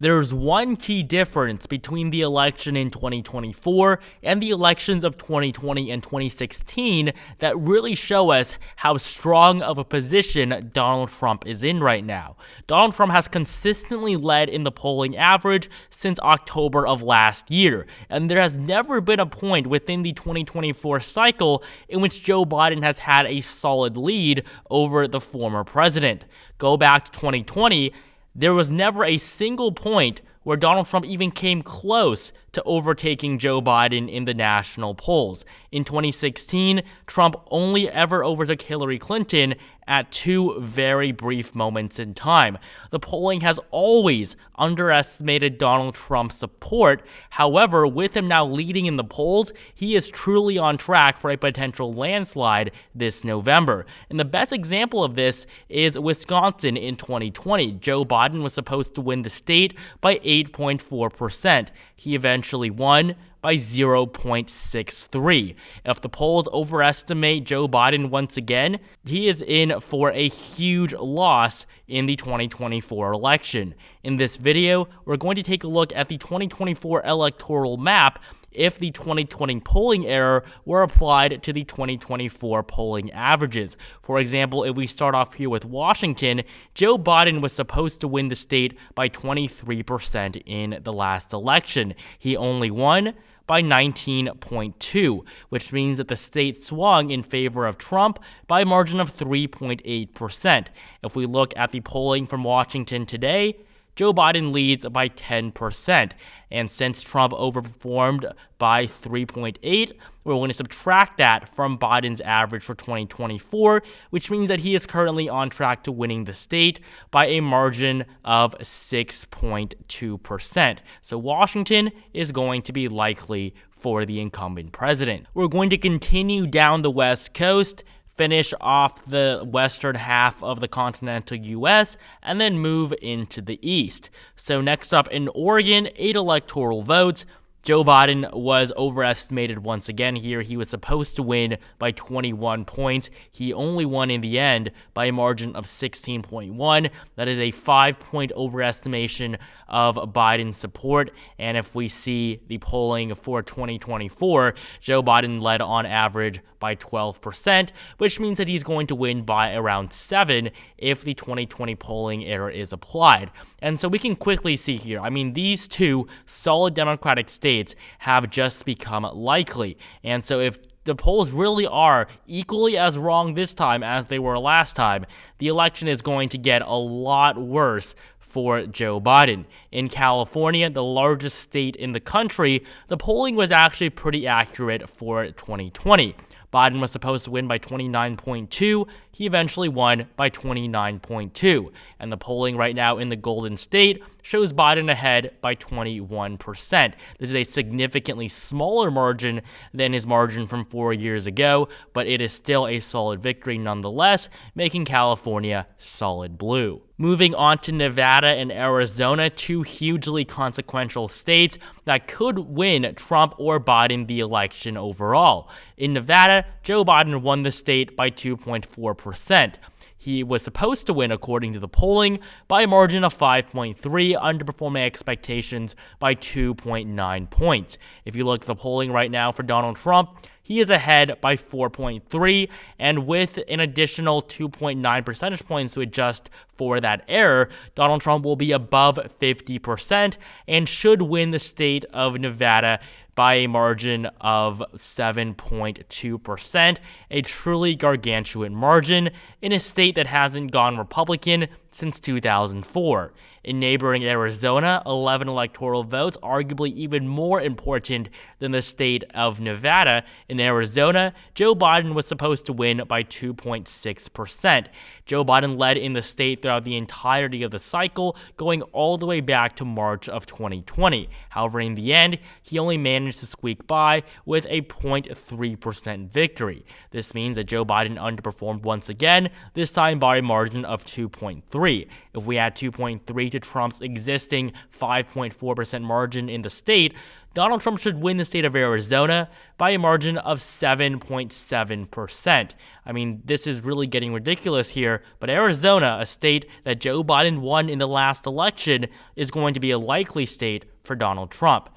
There's one key difference between the election in 2024 and the elections of 2020 and 2016 that really show us how strong of a position Donald Trump is in right now. Donald Trump has consistently led in the polling average since October of last year, and there has never been a point within the 2024 cycle in which Joe Biden has had a solid lead over the former president. Go back to 2020, there was never a single point where Donald Trump even came close to overtaking Joe Biden in the national polls. In 2016, Trump only ever overtook Hillary Clinton at two very brief moments in time. The polling has always underestimated Donald Trump's support. However, with him now leading in the polls, he is truly on track for a potential landslide this November. And the best example of this is Wisconsin in 2020. Joe Biden was supposed to win the state by 8.4%. He eventually won by 0.63. If the polls overestimate Joe Biden once again, he is in for a huge loss in the 2024 election. In this video, we're going to take a look at the 2024 electoral map if the 2020 polling error were applied to the 2024 polling averages. For example, if we start off here with Washington, Joe Biden was supposed to win the state by 23% in the last election. He only won by 19.2, which means that the state swung in favor of Trump by a margin of 3.8%. If we look at the polling from Washington today, Joe Biden leads by 10%. And since Trump overperformed by 3.8, we're going to subtract that from Biden's average for 2024, which means that he is currently on track to winning the state by a margin of 6.2%. So Washington is going to be likely for the incumbent president. We're going to continue down the West Coast, finish off the western half of the continental U.S., and then move into the east. So next up in Oregon, 8 electoral votes. Joe Biden was overestimated once again here. He was supposed to win by 21 points. He only won in the end by a margin of 16.1. That is a 5-point overestimation of Biden's support. And if we see the polling for 2024, Joe Biden led on average by 12%, which means that he's going to win by around 7 if the 2020 polling error is applied. And so we can quickly see here, these two solid Democratic states have just become likely. And so if the polls really are equally as wrong this time as they were last time, the election is going to get a lot worse for Joe Biden. In California, the largest state in the country, the polling was actually pretty accurate for 2020. Biden was supposed to win by 29.2. He eventually won by 29.2. And the polling right now in the Golden State shows Biden ahead by 21%. This is a significantly smaller margin than his margin from 4 years ago, but it is still a solid victory nonetheless, making California solid blue. Moving on to Nevada and Arizona, two hugely consequential states that could win Trump or Biden the election overall. In Nevada, Joe Biden won the state by 2.4%. He was supposed to win, according to the polling, by a margin of 5.3, underperforming expectations by 2.9 points. If you look at the polling right now for Donald Trump, he is ahead by 4.3, and with an additional 2.9 percentage points to adjust for that error, Donald Trump will be above 50% and should win the state of Nevada by a margin of 7.2%, a truly gargantuan margin in a state that hasn't gone Republican since 2004. In neighboring Arizona, 11 electoral votes, arguably even more important than the state of Nevada. In Arizona, Joe Biden was supposed to win by 2.6%. Joe Biden led in the state throughout the entirety of the cycle, going all the way back to March of 2020. However, in the end, he only managed to squeak by with a 0.3% victory. This means that Joe Biden underperformed once again, this time by a margin of 2.3. 2.3. If we add 2.3 to Trump's existing 5.4% margin in the state, Donald Trump should win the state of Arizona by a margin of 7.7%. I mean, this is really getting ridiculous here, but Arizona, a state that Joe Biden won in the last election, is going to be a likely state for Donald Trump.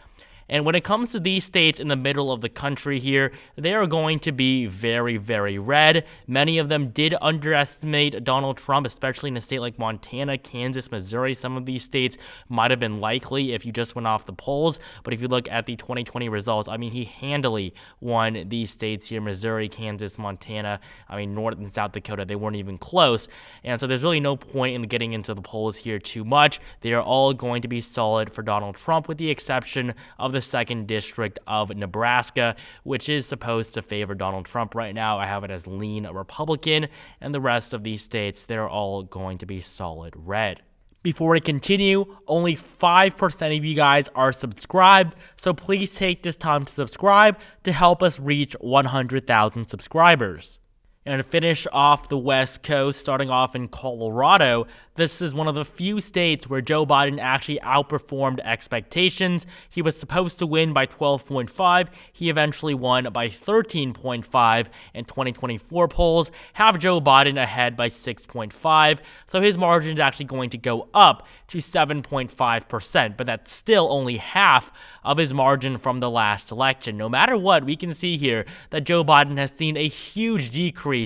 And when it comes to these states in the middle of the country here, they are going to be very, very red. Many of them did underestimate Donald Trump, especially in a state like Montana, Kansas, Missouri. Some of these states might have been likely if you just went off the polls. But if you look at the 2020 results, I mean, he handily won these states here, Missouri, Kansas, Montana. I mean, North and South Dakota, they weren't even close. And so there's really no point in getting into the polls here too much. They are all going to be solid for Donald Trump, with the exception of the 2nd District of Nebraska, which is supposed to favor Donald Trump right now. I have it as lean Republican, and the rest of these states, they're all going to be solid red. Before we continue, only 5% of you guys are subscribed, so please take this time to subscribe to help us reach 100,000 subscribers. And to finish off the West Coast, starting off in Colorado, this is one of the few states where Joe Biden actually outperformed expectations. He was supposed to win by 12.5. He eventually won by 13.5, and 2024 polls have Joe Biden ahead by 6.5. So his margin is actually going to go up to 7.5%, but that's still only half of his margin from the last election. No matter what, we can see here that Joe Biden has seen a huge decrease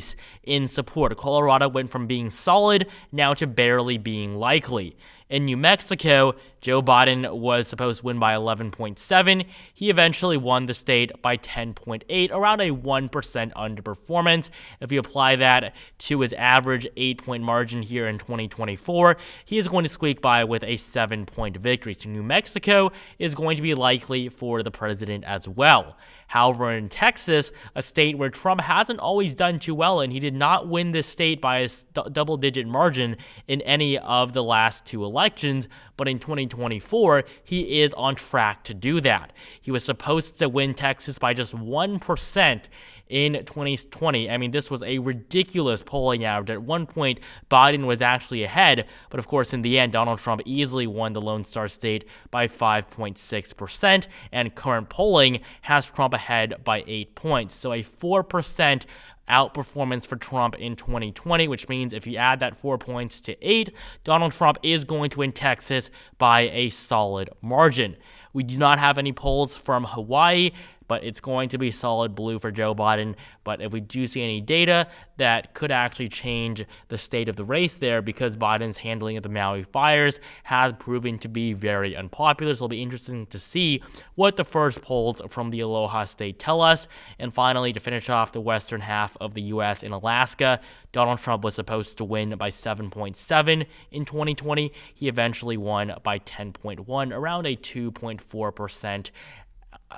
in support. Colorado went from being solid now to barely being likely. In New Mexico, Joe Biden was supposed to win by 11.7. He eventually won the state by 10.8, around a 1% underperformance. If you apply that to his average 8-point margin here in 2024, he is going to squeak by with a 7-point victory. So New Mexico is going to be likely for the president as well. However, in Texas, a state where Trump hasn't always done too well, and he did not win this state by a double-digit margin in any of the last 2 elections, but in 2024, he is on track to do that. He was supposed to win Texas by just 1% in 2020. I mean, this was a ridiculous polling average. At one point, Biden was actually ahead, but of course, in the end, Donald Trump easily won the Lone Star State by 5.6%, and current polling has Trump ahead by 8 points. So a 4% outperformance for Trump in 2020, which means if you add that 4 points to 8, Donald Trump is going to win Texas by a solid margin. We do not have any polls from Hawaii, but it's going to be solid blue for Joe Biden. But if we do see any data that could actually change the state of the race there, because Biden's handling of the Maui fires has proven to be very unpopular. So it'll be interesting to see what the first polls from the Aloha State tell us. And finally, to finish off the western half of the U.S. in Alaska, Donald Trump was supposed to win by 7.7 in 2020. He eventually won by 10.1, around a 2.4%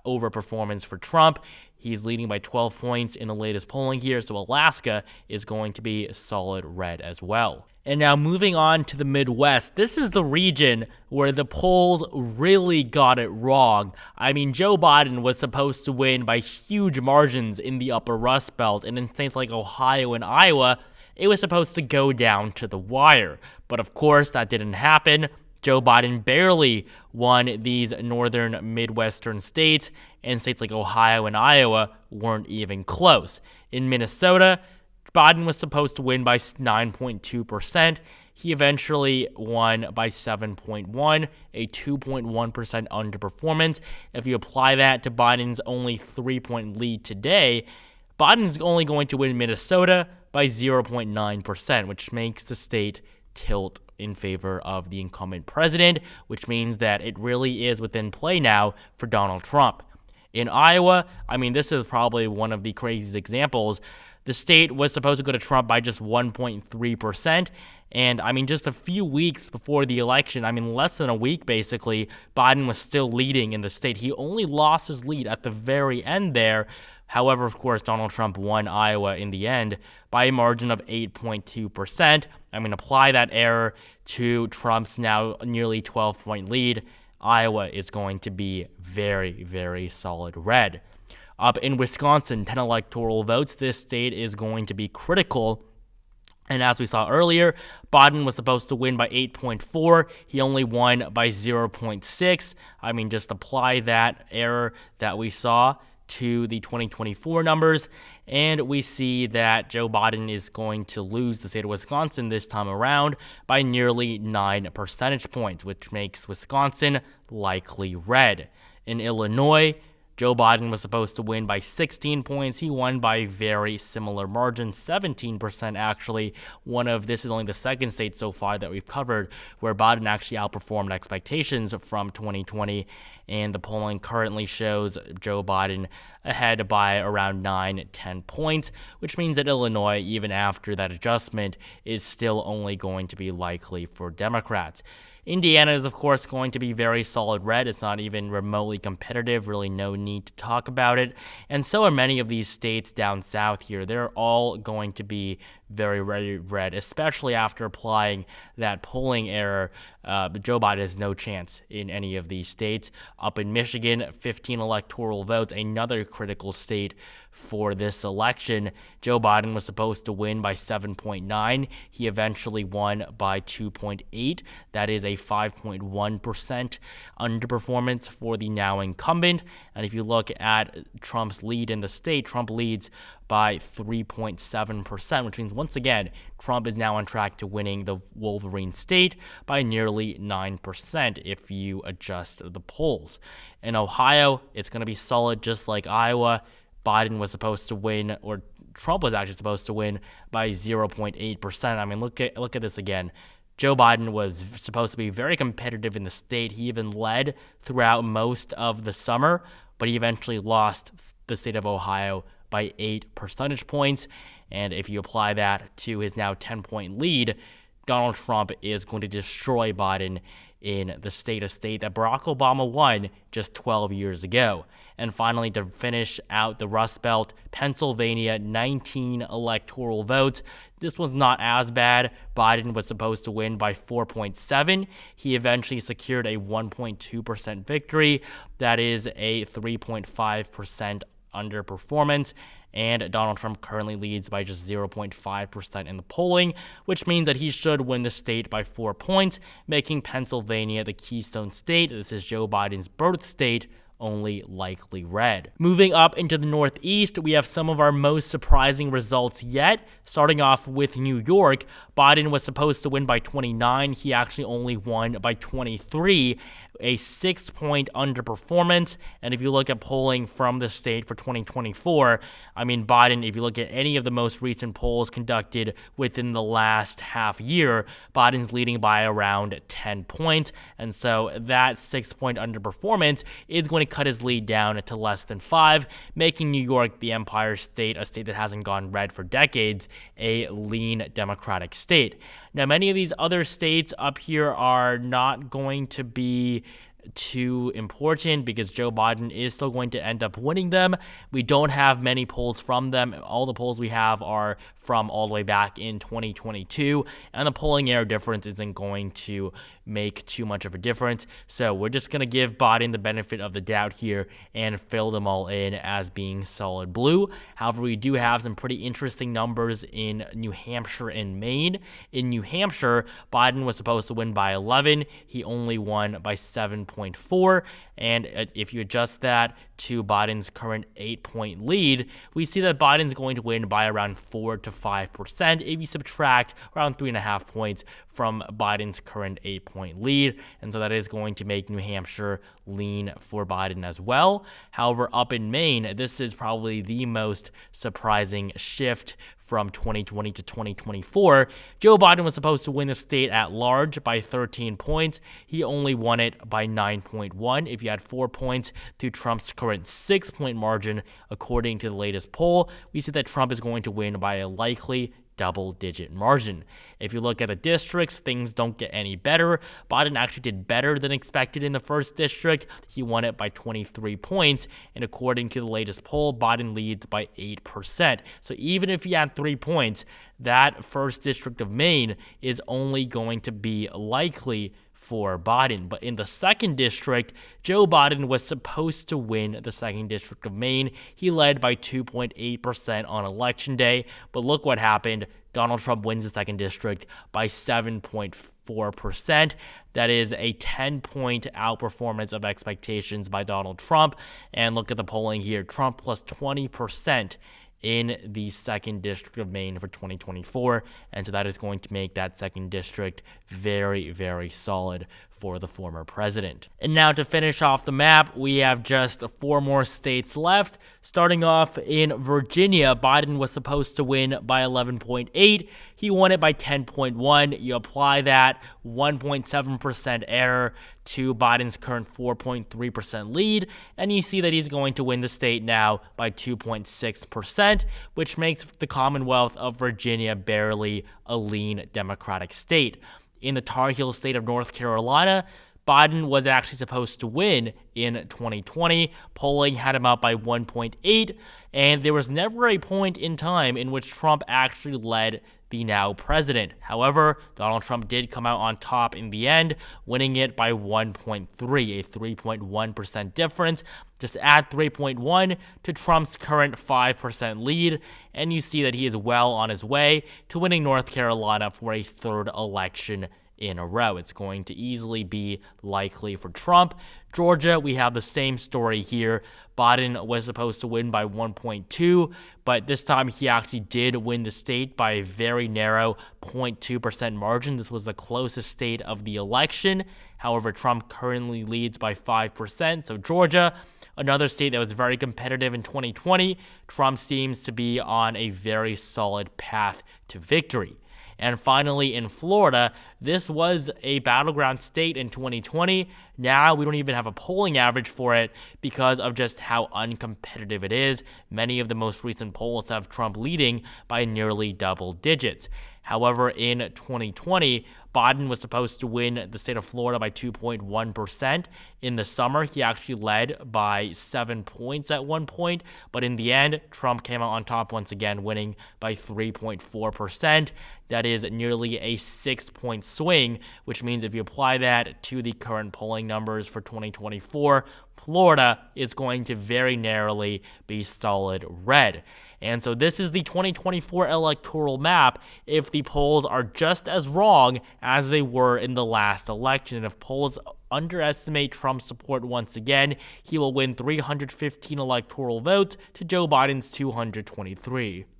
overperformance for Trump. He's leading by 12 points in the latest polling here, so Alaska is going to be solid red as well. And now moving on to the Midwest, this is the region where the polls really got it wrong. I mean, Joe Biden was supposed to win by huge margins in the upper Rust Belt, and in states like Ohio and Iowa, it was supposed to go down to the wire. But of course, that didn't happen. Joe Biden barely won these northern Midwestern states, and states like Ohio and Iowa weren't even close. In Minnesota, Biden was supposed to win by 9.2%. He eventually won by 7.1, a 2.1% underperformance. If you apply that to Biden's only 3-point lead today, Biden's only going to win Minnesota by 0.9%, which makes the state tilt in favor of the incumbent president, which means that it really is within play now for Donald Trump. In Iowa, I mean, this is probably one of the craziest examples. The state was supposed to go to Trump by just 1.3%. And I mean, just a few weeks before the election, I mean, less than a week basically, Biden was still leading in the state. He only lost his lead at the very end there. However, of course, Donald Trump won Iowa in the end by a margin of 8.2%. I mean, apply that error to Trump's now nearly 12-point lead. Iowa is going to be very, very solid red. Up in Wisconsin, 10 electoral votes. This state is going to be critical And as we saw earlier, Biden was supposed to win by 8.4. He only won by 0.6. I mean, just apply that error that we saw to the 2024 numbers, and we see that Joe Biden is going to lose the state of Wisconsin this time around by nearly 9 percentage points, which makes Wisconsin likely red. In Illinois, Joe Biden was supposed to win by 16 points. He won by a very similar margin, 17% actually. This is only the second state so far that we've covered where Biden actually outperformed expectations from 2020. And the polling currently shows Joe Biden ahead by around 9-10 points, which means that Illinois, even after that adjustment, is still only going to be likely for Democrats. Indiana is, of course, going to be very solid red. It's not even remotely competitive, really no need to talk about it. And so are many of these states down south here. They're all going to be very, very red, especially after applying that polling error. Joe Biden has no chance in any of these states. Up in Michigan, 15 electoral votes, another critical state for this election. Joe Biden was supposed to win by 7.9. He eventually won by 2.8. That is a 5.1% underperformance for the now incumbent. And if you look at Trump's lead in the state, Trump leads by 3.7%, which means once again, Trump is now on track to winning the Wolverine state by nearly 9% if you adjust the polls. In Ohio, it's going to be solid just like Iowa. Biden was supposed to win, or Trump was actually supposed to win by 0.8%. I mean, look at this again. Joe Biden was supposed to be very competitive in the state. He even led throughout most of the summer, but he eventually lost the state of Ohio by 8 percentage points. And if you apply that to his now 10-point lead, Donald Trump is going to destroy Biden in the state that Barack Obama won just 12 years ago. And finally, to finish out the Rust Belt, Pennsylvania, 19 electoral votes. This was not as bad. Biden was supposed to win by 4.7. He eventually secured a 1.2% victory. That is a 3.5% underperformance, and Donald Trump currently leads by just 0.5% in the polling, which means that he should win the state by 4 points, making Pennsylvania the Keystone State. This is Joe Biden's birth state, only likely red. Moving up into the Northeast, we have some of our most surprising results yet. Starting off with New York, Biden was supposed to win by 29. He actually only won by 23, a 6-point underperformance. And if you look at polling from the state for 2024, I mean, Biden, if you look at any of the most recent polls conducted within the last half year, Biden's leading by around 10 points. And so that 6-point underperformance is going to cut his lead down to less than 5, making New York the Empire State, a state that hasn't gone red for decades, a lean Democratic state. Now, many of these other states up here are not going to be too important because Joe Biden is still going to end up winning them. We don't have many polls from them. All the polls we have are from all the way back in 2022, and the polling error difference isn't going to make too much of a difference. So we're just going to give Biden the benefit of the doubt here and fill them all in as being solid blue. However, we do have some pretty interesting numbers in New Hampshire and Maine. In New Hampshire, Biden was supposed to win by 11. He only won by 7.4. And if you adjust that to Biden's current 8-point lead, we see that Biden's going to win by around 4 to 5% if you subtract around 3.5 points from Biden's current 8-point lead. And so that is going to make New Hampshire lean for Biden as well. However, up in Maine, this is probably the most surprising shift from 2020 to 2024. Joe Biden was supposed to win the state at large by 13 points. He only won it by 9.1. If you add 4 points to Trump's current 6-point margin, according to the latest poll, we see that Trump is going to win by a likely double-digit margin. If you look at the districts, things don't get any better. Biden actually did better than expected in the first district. He won it by 23 points, and according to the latest poll, Biden leads by 8%. So even if you add 3 points, that first district of Maine is only going to be likely for Biden. But in the 2nd district, Joe Biden was supposed to win the 2nd district of Maine. He led by 2.8% on election day, but look what happened. Donald Trump wins the 2nd district by 7.4%. That is a 10-point outperformance of expectations by Donald Trump. And look at the polling here. Trump plus 20% in the 2nd district of Maine for 2024. And so that is going to make that 2nd district very, very solid for the former president. And now to finish off the map, we have just 4 more states left. Starting off in Virginia, Biden was supposed to win by 11.8. He won it by 10.1. You apply that 1.7% error to Biden's current 4.3% lead, and you see that he's going to win the state now by 2.6%, which makes the Commonwealth of Virginia barely a lean Democratic state. In the Tar Heel state of North Carolina, Biden was actually supposed to win in 2020. Polling had him up by 1.8, and there was never a point in time in which Trump actually led the now president. However, Donald Trump did come out on top in the end, winning it by 1.3, a 3.1% difference. Just add 3.1 to Trump's current 5% lead, and you see that he is well on his way to winning North Carolina for a 3rd election in a row. It's going to easily be likely for Trump. Georgia, we have the same story here. Biden was supposed to win by 1.2, but this time he actually did win the state by a very narrow 0.2% margin. This was the closest state of the election. However, Trump currently leads by 5%. So Georgia, another state that was very competitive in 2020, Trump seems to be on a very solid path to victory. And finally, in Florida, this was a battleground state in 2020. Now we don't even have a polling average for it because of just how uncompetitive it is. Many of the most recent polls have Trump leading by nearly double digits. However, in 2020, Biden was supposed to win the state of Florida by 2.1%. In the summer, he actually led by 7 points at one point, but in the end, Trump came out on top once again, winning by 3.4%. That is nearly a 6-point swing, which means if you apply that to the current polling numbers for 2024, Florida is going to very narrowly be solid red. And so this is the 2024 electoral map if the polls are just as wrong as they were in the last election. And if polls underestimate Trump's support once again, he will win 315 electoral votes to Joe Biden's 223.